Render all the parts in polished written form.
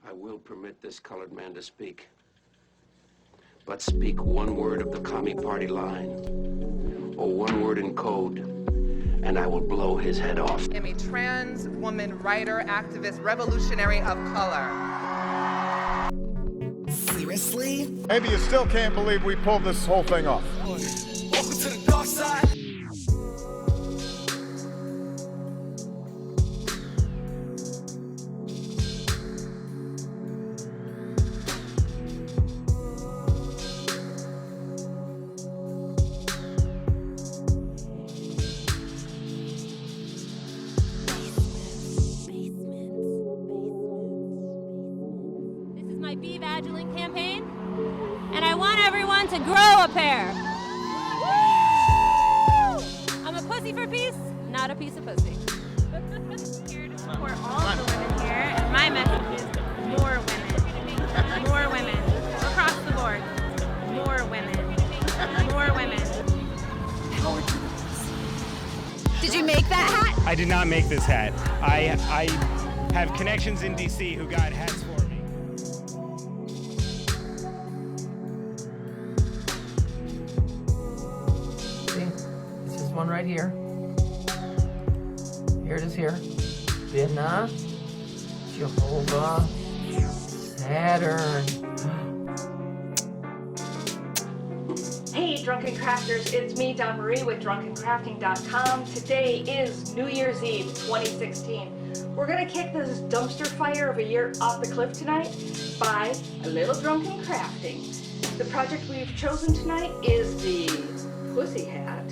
I will permit this colored man to speak. But speak one word of the commie party line, or one word in code, and I will blow his head off. I'm a trans woman, writer, activist, revolutionary of color. Seriously? Maybe you still can't believe we pulled this whole thing off. Welcome to the dark side. Campaign, and I want everyone to grow a pair. Woo! I'm a pussy for peace, not a piece of pussy. Here to support all of the women here, and my message is more women. More women. Across the board. More women. More women. Did you make that hat? I did not make this hat. I have connections in DC who got hats for me. One right here. Here it is here. Binah, Jehovah, Saturn. Hey, Drunken Crafters, it's me, Don Marie with DrunkenCrafting.com. Today is New Year's Eve 2016. We're gonna kick this dumpster fire of a year off the cliff tonight by a little drunken crafting. The project we've chosen tonight is the pussy hat.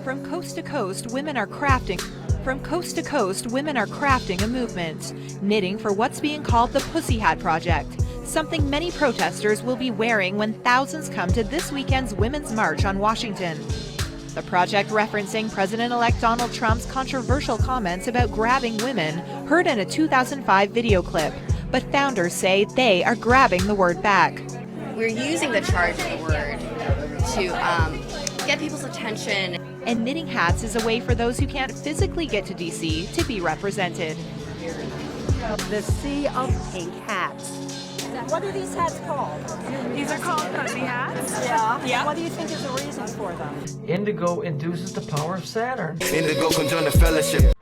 From coast to coast, women are crafting. From coast to coast, women are crafting a movement, knitting for what's being called the Pussy Hat Project, something many protesters will be wearing when thousands come to this weekend's Women's March on Washington. The project referencing President-elect Donald Trump's controversial comments about grabbing women, heard in a 2005 video clip, but founders say they are grabbing the word back. We're using the charge of the word to get people's attention. And knitting hats is a way for those who can't physically get to DC to be represented. The Sea of Pink Hats. What are these hats called? These are called pussy hats. Yeah. What do you think is the reason for them? Indigo induces the power of Saturn. Indigo can join the fellowship.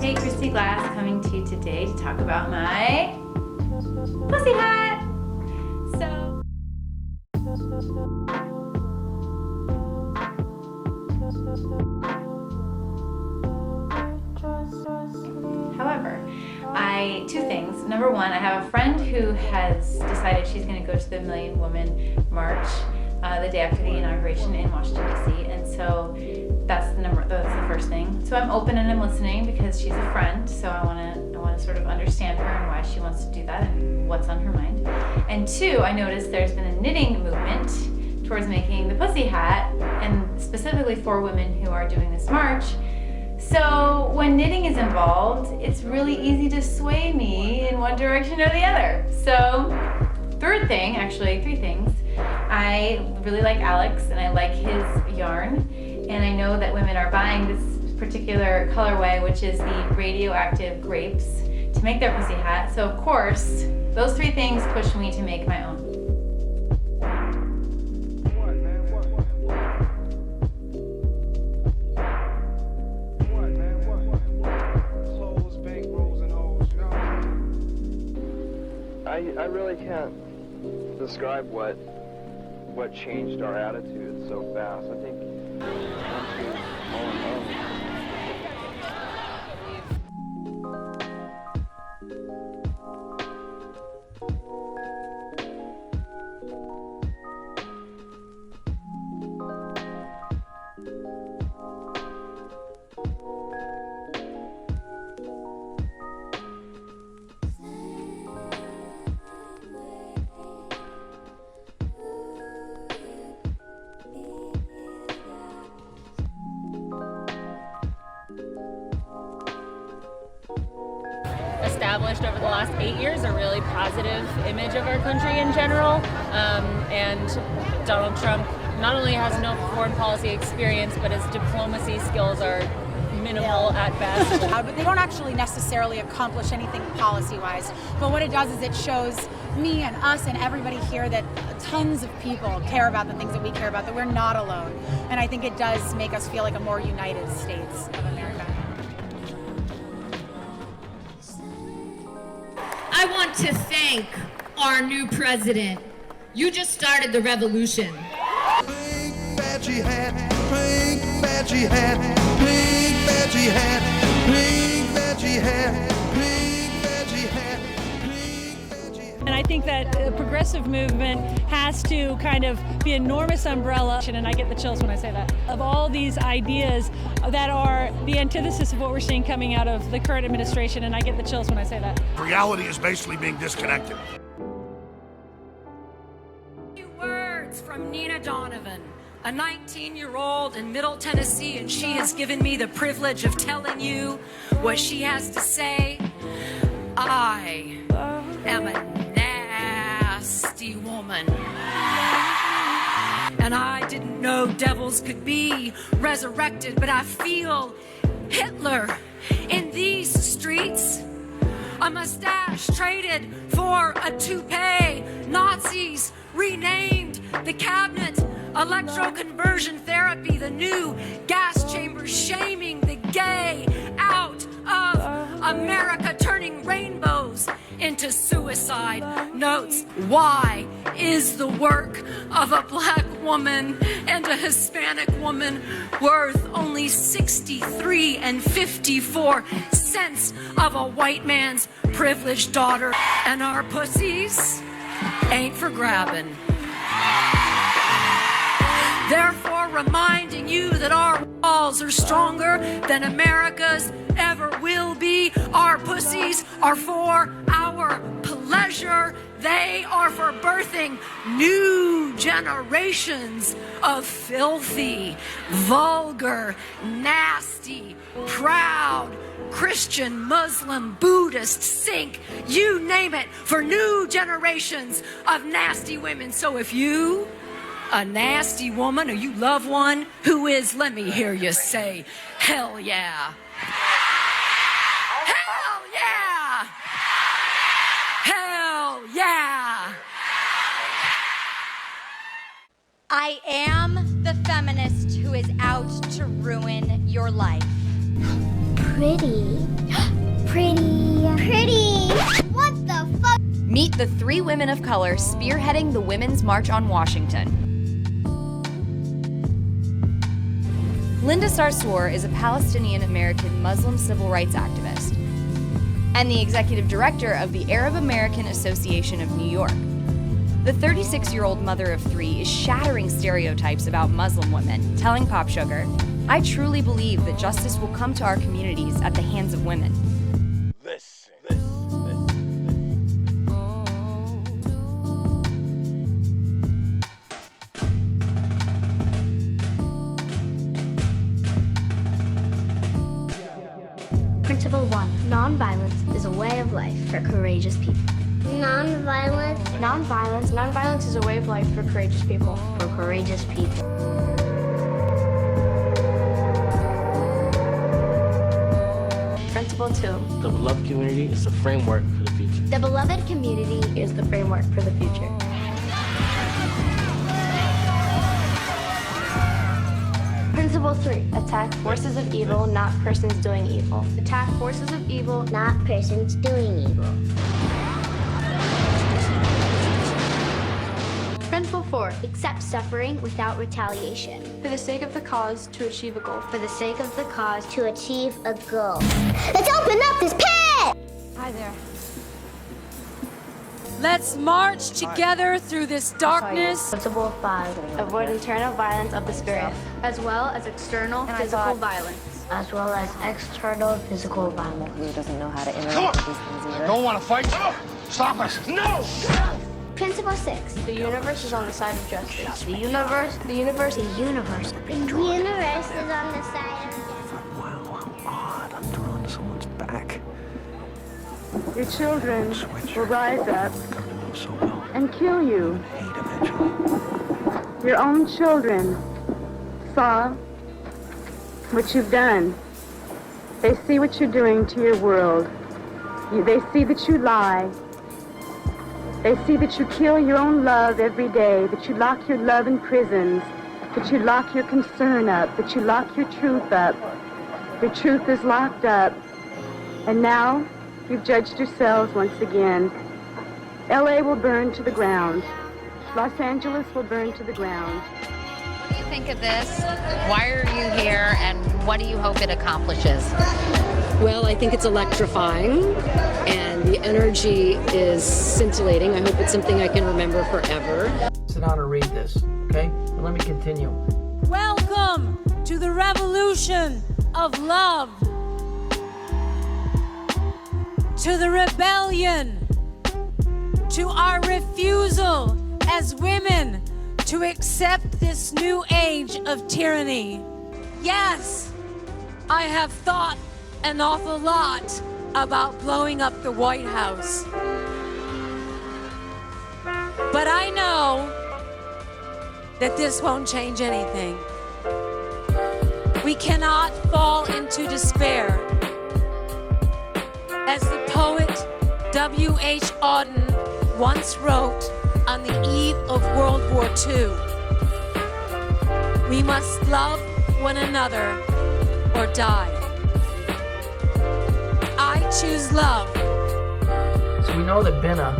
Hey, Christy Glass coming to you today to talk about my pussy hat. However, two things. Number one, I have a friend who has decided she's going to go to the Million Woman March the day after the inauguration in Washington, D.C. And so that's the first thing. So I'm open and I'm listening because she's a friend. So I want to sort of understand her and why she wants to do that and what's on her mind. And two, I noticed there's been a knitting movement towards making the pussy hat, and specifically for women who are doing this march. So when knitting is involved, it's really easy to sway me in one direction or the other. So three things. I really like Alex and I like his yarn, and I know that women are buying this particular colorway, which is the radioactive grapes, to make their pussy hat. So of course, those three things push me to make my own. I really can't describe what changed our attitude so fast. I think once we all alone. established over the last 8 years a really positive image of our country in general. And Donald Trump not only has no foreign policy experience, but his diplomacy skills are minimal at best. But they don't actually necessarily accomplish anything policy-wise. But what it does is it shows me and us and everybody here that tons of people care about the things that we care about, that we're not alone. And I think it does make us feel like a more united States of America. I want to thank our new president. You just started the revolution. Pink veggie hat, pink veggie hat, pink veggie hat, pink veggie hat, pink veggie hat, pink veggie hat. And I think that the progressive movement has to kind of be an enormous umbrella, and I get the chills when I say that, of all these ideas that are the antithesis of what we're seeing coming out of the current administration, and I get the chills when I say that. Reality is basically being disconnected. Words from Nina Donovan, a 19-year-old in Middle Tennessee, and she has given me the privilege of telling you what she has to say. I am a nasty woman. And I didn't know devils could be resurrected, but I feel Hitler in these streets. A mustache traded for a toupee. Nazis renamed the cabinet. Electroconversion therapy, the new gas chamber, shaming the gay out of America, turning rainbows into suicide notes. Why is the work of a black woman and a Hispanic woman worth only 63 and 54 cents of a white man's privileged daughter? And our pussies ain't for grabbing. Therefore, reminding you that our walls are stronger than America's ever will be. Our pussies are for our pleasure. They are for birthing new generations of filthy, vulgar, nasty, proud, Christian, Muslim, Buddhist, Sikh, you name it, for new generations of nasty women. So if you, a nasty woman, or you love one who is, let me hear you say, hell yeah. Hell yeah! Hell yeah! I am the feminist who is out to ruin your life. Pretty. What the fuck? Meet the 3 women of color spearheading the Women's March on Washington. Linda Sarsour is a Palestinian-American Muslim civil rights activist and the executive director of the Arab American Association of New York. The 36-year-old mother of 3 is shattering stereotypes about Muslim women, telling Pop Sugar, "I truly believe that justice will come to our communities at the hands of women." Principle 1. Nonviolence is a way of life for courageous people. Nonviolence is a way of life for courageous people. For courageous people. Principle 2. The beloved community is the framework for the future. The beloved community is the framework for the future. Principle 3. Attack forces of evil, not persons doing evil. Attack forces of evil, not persons doing evil. Principle 4. Accept suffering without retaliation. For the sake of the cause, to achieve a goal. For the sake of the cause, to achieve a goal. Let's open up this pit! Hi there. Let's march together through this darkness. Principle 5. Avoid internal violence of the spirit, as well as external physical violence. As well as external physical violence. Who doesn't know how to interact with these things either? Don't want to fight? Stop us! No! Principle 6. The universe is on the side of justice. The universe is on the side of justice. Wow, how odd. I'm drawn to someone's back. Your children will rise up and kill you. Your own children saw what you've done. They see what you're doing to your world. They see that you lie. They see that you kill your own love every day, that you lock your love in prisons, that you lock your concern up, that you lock your truth up. Your truth is locked up. And now you've judged yourselves once again. LA will burn to the ground. Los Angeles will burn to the ground. What do you think of this? Why are you here, and what do you hope it accomplishes? Well, I think it's electrifying, and the energy is scintillating. I hope it's something I can remember forever. Sit down and read this, okay? And let me continue. Welcome to the revolution of love, to the rebellion, to our refusal as women to accept this new age of tyranny. Yes, I have thought an awful lot about blowing up the White House. But I know that this won't change anything. We cannot fall into despair. As the poet W.H. Auden once wrote on the eve of World War II, we must love one another or die. I choose love. So we know that Binah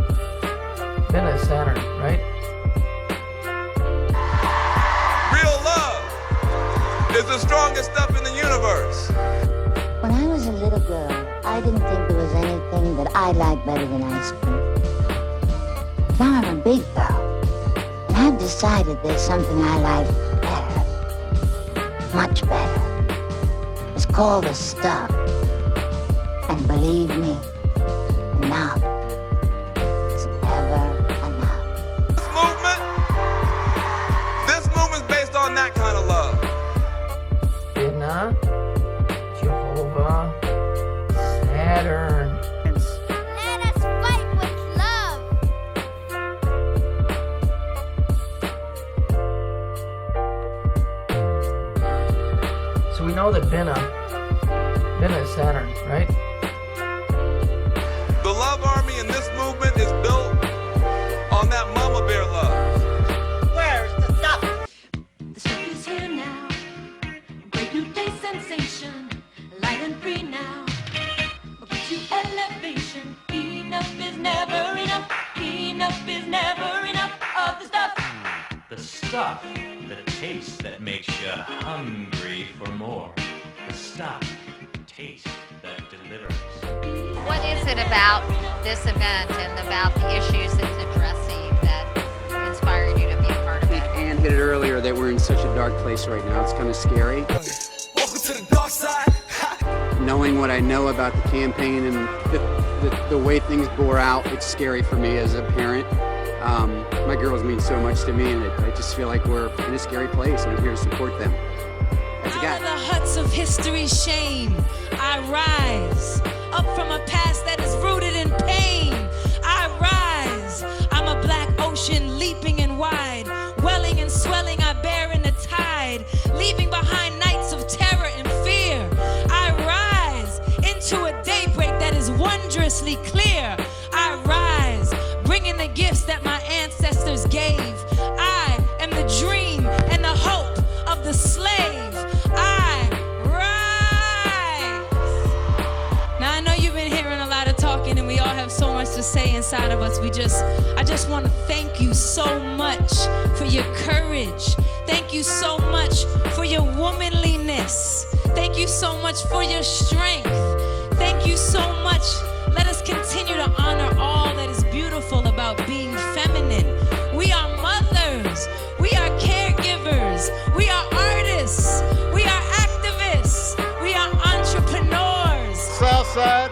is Saturn, right? Real love is the strongest stuff in the universe. When I was a little girl, I didn't think there was anything that I liked better than ice cream. Now I'm a big girl, and I've decided there's something I like better, much better. It's called a Stur. And believe me, enough is ever enough. This movement's based on that kind of love. Binah, Jehovah, Saturn. Let us fight with love. So we know that Binah is Saturn, right? The love army in this movement is built on that mama bear love. Where's the stuff? The stuff is here now. Great new day sensation. Light and free now. Gives you elevation. Enough is never enough. Enough is never enough of the stuff. The stuff, the taste that makes you hungry for more. The stuff, taste that delivers. What is it about this event and about the issues it's addressing that inspired you to be a part of it? Ann hit it earlier that we're in such a dark place right now. It's kind of scary. Welcome to the dark side. Knowing what I know about the campaign and the way things bore out, it's scary for me as a parent. My girls mean so much to me, and I just feel like we're in a scary place, and I'm here to support them. As a guy. Out of the huts of history's shame, I rise. Up from a past that is rooted in pain, I rise. I'm a black ocean leaping and wide. Welling and swelling, I bear in the tide. Leaving behind nights of terror and fear. I rise into a daybreak that is wondrously clear. I rise, bringing the gifts that my ancestors gave. I am the dream and the hope of the slave. I rise. Now I know you've been hearing a lot of talking, and we all have so much to say inside of us. I just want to thank you so much for your courage. Thank you so much for your womanliness. Thank you so much for your strength. Thank you so much. Let us continue to honor all that is beautiful about being feminine. We are mothers. We are caregivers. We are artists. We are activists. We are entrepreneurs. Southside.